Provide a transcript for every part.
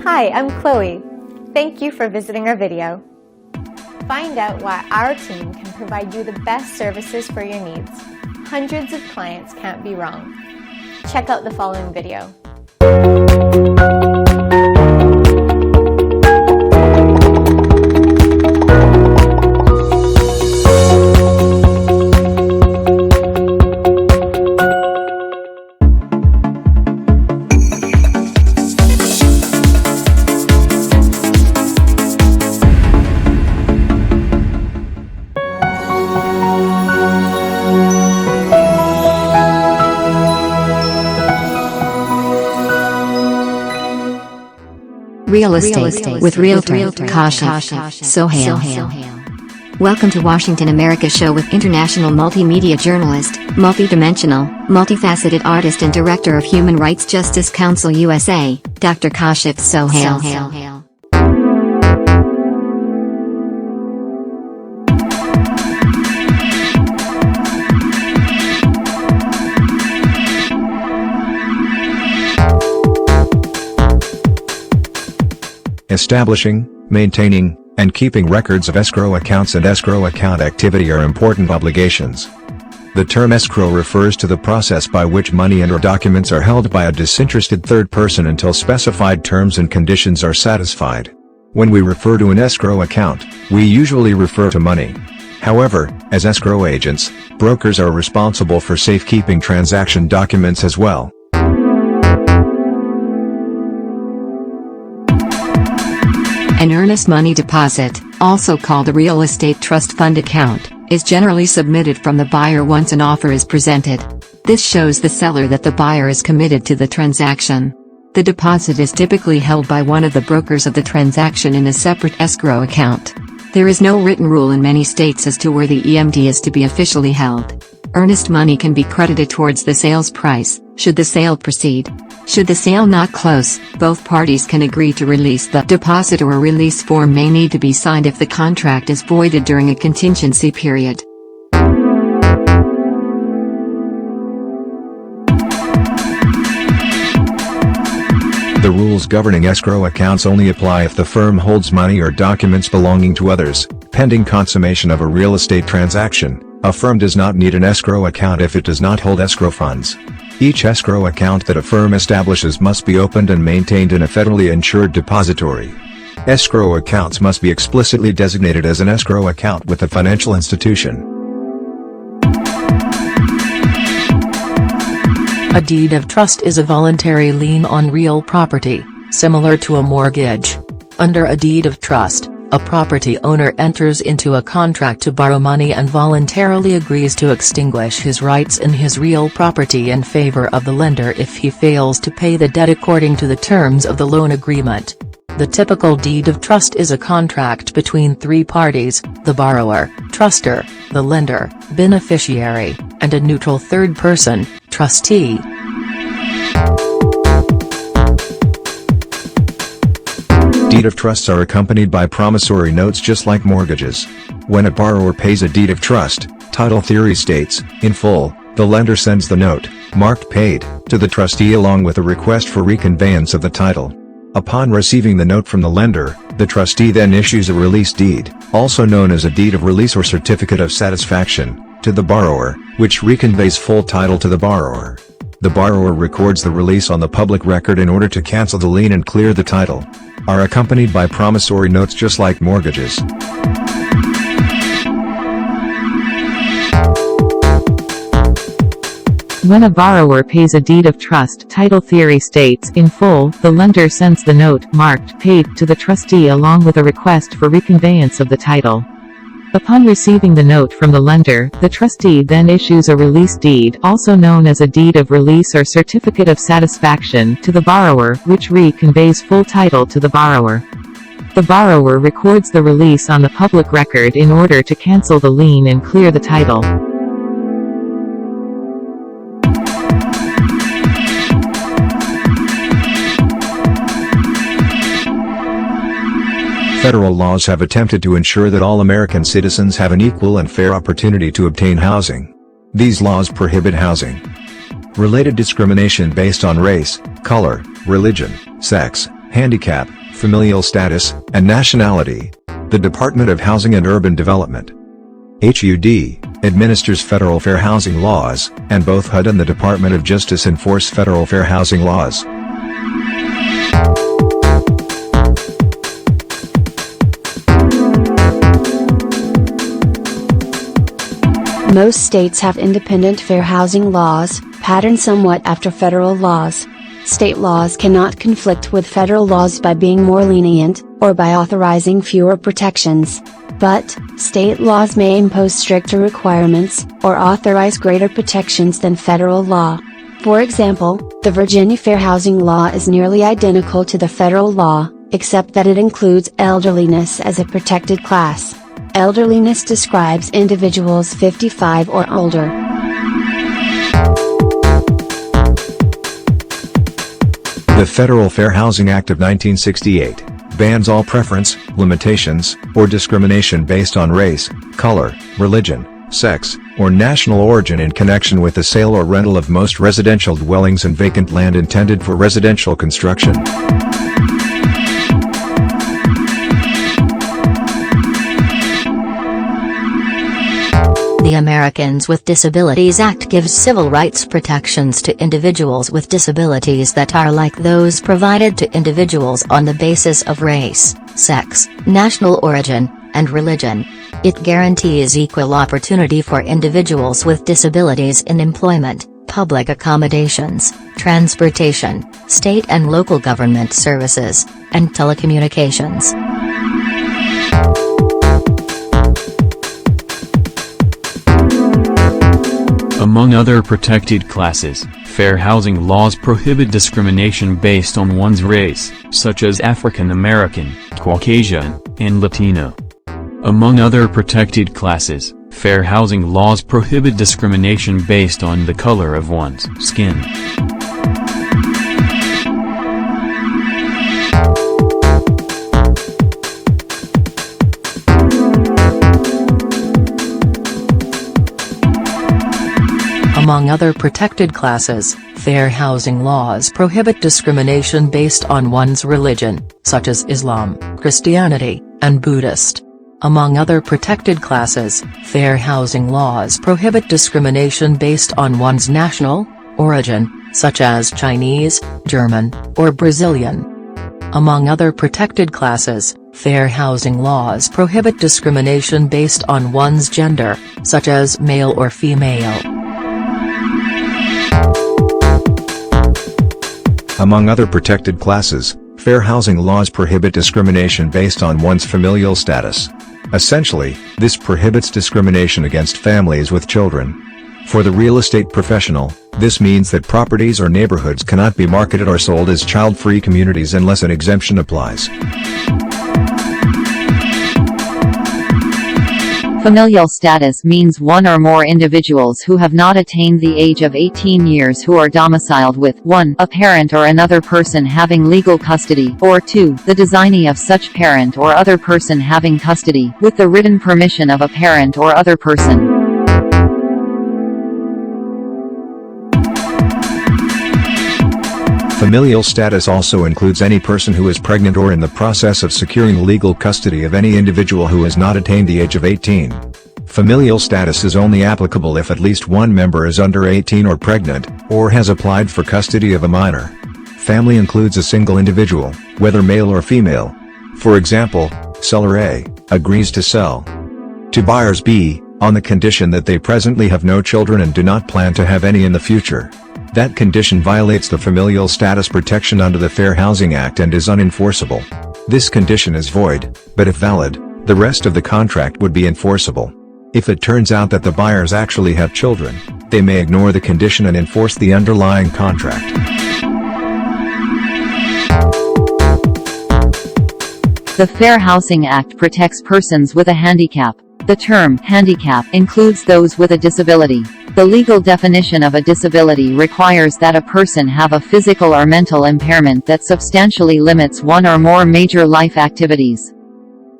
Hi, I'm Chloe. Thank you for visiting our video. Find out why our team can provide you the best services for your needs. Hundreds of clients can't be wrong. Check out the following video. Real Estate with Realtor Kashif Sohail. Welcome to Washington America Show with international multimedia journalist, multidimensional, multifaceted artist and director of Human Rights Justice Council USA, Dr. Kashif Sohail. Establishing, maintaining, and keeping records of escrow accounts and escrow account activity are important obligations. The term escrow refers to the process by which money and/or documents are held by a disinterested third person until specified terms and conditions are satisfied. When we refer to an escrow account, we usually refer to money. However, as escrow agents, brokers are responsible for safekeeping transaction documents as well. An earnest money deposit, also called a real estate trust fund account, is generally submitted from the buyer once an offer is presented. This shows the seller that the buyer is committed to the transaction. The deposit is typically held by one of the brokers of the transaction in a separate escrow account. There is no written rule in many states as to where the EMD is to be officially held. Earnest money can be credited towards the sales price, should the sale proceed. Should the sale not close, both parties can agree to release the deposit, or a release form may need to be signed if the contract is voided during a contingency period. The rules governing escrow accounts only apply if the firm holds money or documents belonging to others, pending consummation of a real estate transaction. A firm does not need an escrow account if it does not hold escrow funds. Each escrow account that a firm establishes must be opened and maintained in a federally insured depository. Escrow accounts must be explicitly designated as an escrow account with a financial institution. A deed of trust is a voluntary lien on real property, similar to a mortgage. Under a deed of trust, a property owner enters into a contract to borrow money and voluntarily agrees to extinguish his rights in his real property in favor of the lender if he fails to pay the debt according to the terms of the loan agreement. The typical deed of trust is a contract between three parties: the borrower, trustor, the lender, beneficiary, and a neutral third person, trustee. Deed of trusts are accompanied by promissory notes just like mortgages. When a borrower pays a deed of trust, title theory states, in full, the lender sends the note, marked paid, to the trustee along with a request for reconveyance of the title. Upon receiving the note from the lender, the trustee then issues a release deed, also known as a deed of release or certificate of satisfaction, to the borrower, which reconveys full title to the borrower. The borrower records the release on the public record in order to cancel the lien and clear the title. Are accompanied by promissory notes just like mortgages. When a borrower pays a deed of trust, title theory states, in full, the lender sends the note, marked paid, to the trustee along with a request for reconveyance of the title. Upon receiving the note from the lender, the trustee then issues a release deed, also known as a deed of release or certificate of satisfaction, to the borrower, which reconveys full title to the borrower. The borrower records the release on the public record in order to cancel the lien and clear the title. Federal laws have attempted to ensure that all American citizens have an equal and fair opportunity to obtain housing. These laws prohibit housing-related discrimination based on race, color, religion, sex, handicap, familial status, and nationality. The Department of Housing and Urban Development (HUD) administers federal fair housing laws, and both HUD and the Department of Justice enforce federal fair housing laws. Most states have independent fair housing laws, patterned somewhat after federal laws. State laws cannot conflict with federal laws by being more lenient, or by authorizing fewer protections. But, state laws may impose stricter requirements, or authorize greater protections than federal law. For example, the Virginia Fair Housing Law is nearly identical to the federal law, except that it includes elderliness as a protected class. Elderliness describes individuals 55 or older. The Federal Fair Housing Act of 1968 bans all preference, limitations, or discrimination based on race, color, religion, sex, or national origin in connection with the sale or rental of most residential dwellings and vacant land intended for residential construction. The Americans with Disabilities Act gives civil rights protections to individuals with disabilities that are like those provided to individuals on the basis of race, sex, national origin, and religion. It guarantees equal opportunity for individuals with disabilities in employment, public accommodations, transportation, state and local government services, and telecommunications. Among other protected classes, fair housing laws prohibit discrimination based on one's race, such as African American, Caucasian, and Latino. Among other protected classes, fair housing laws prohibit discrimination based on the color of one's skin. Among other protected classes, fair housing laws prohibit discrimination based on one's religion, such as Islam, Christianity, and Buddhist. Among other protected classes, fair housing laws prohibit discrimination based on one's national origin, such as Chinese, German, or Brazilian. Among other protected classes, fair housing laws prohibit discrimination based on one's gender, such as male or female. Among other protected classes, fair housing laws prohibit discrimination based on one's familial status. Essentially, this prohibits discrimination against families with children. For the real estate professional, this means that properties or neighborhoods cannot be marketed or sold as child-free communities unless an exemption applies. Familial status means one or more individuals who have not attained the age of 18 years who are domiciled with 1. A parent or another person having legal custody, or 2. The designee of such parent or other person having custody, with the written permission of a parent or other person. Familial status also includes any person who is pregnant or in the process of securing legal custody of any individual who has not attained the age of 18. Familial status is only applicable if at least one member is under 18 or pregnant, or has applied for custody of a minor. Family includes a single individual, whether male or female. For example, seller A agrees to sell to buyers B, on the condition that they presently have no children and do not plan to have any in the future. That condition violates the familial status protection under the Fair Housing Act and is unenforceable. This condition is void, but if valid, the rest of the contract would be enforceable. If it turns out that the buyers actually have children, they may ignore the condition and enforce the underlying contract. The Fair Housing Act protects persons with a handicap. The term handicap includes those with a disability. The legal definition of a disability requires that a person have a physical or mental impairment that substantially limits one or more major life activities.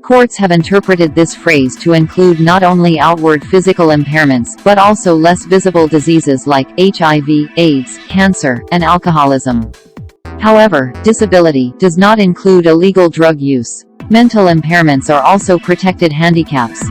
Courts have interpreted this phrase to include not only outward physical impairments, but also less visible diseases like HIV, AIDS, cancer, and alcoholism. However, disability does not include illegal drug use. Mental impairments are also protected handicaps.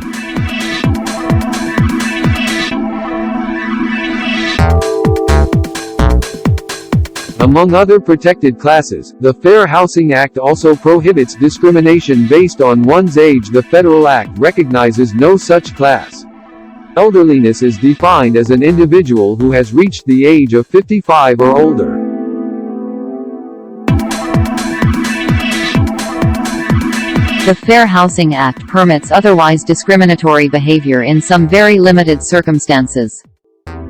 Among other protected classes, the Fair Housing Act also prohibits discrimination based on one's age. The Federal Act recognizes no such class. Elderliness is defined as an individual who has reached the age of 55 or older. The Fair Housing Act permits otherwise discriminatory behavior in some very limited circumstances.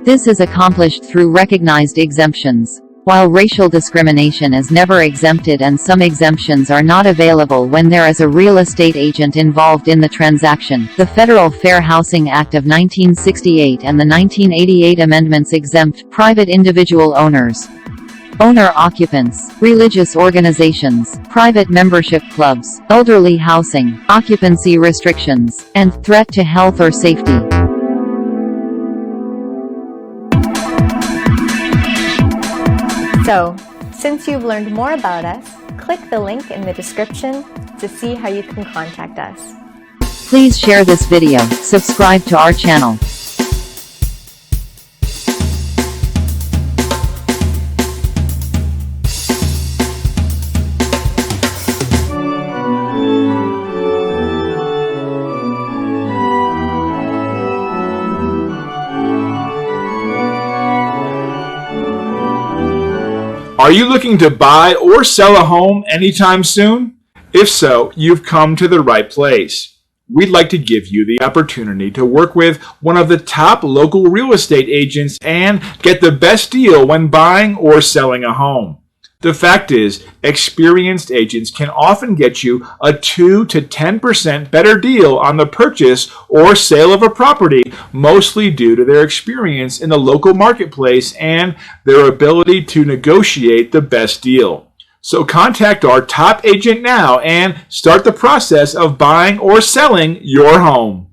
This is accomplished through recognized exemptions. While racial discrimination is never exempted and some exemptions are not available when there is a real estate agent involved in the transaction, the Federal Fair Housing Act of 1968 and the 1988 amendments exempt private individual owners, owner-occupants, religious organizations, private membership clubs, elderly housing, occupancy restrictions, and threat to health or safety. So, since you've learned more about us, click the link in the description to see how you can contact us. Please share this video, subscribe to our channel. Are you looking to buy or sell a home anytime soon? If so, you've come to the right place. We'd like to give you the opportunity to work with one of the top local real estate agents and get the best deal when buying or selling a home. The fact is, experienced agents can often get you a 2 to 10% better deal on the purchase or sale of a property, mostly due to their experience in the local marketplace and their ability to negotiate the best deal. So contact our top agent now and start the process of buying or selling your home.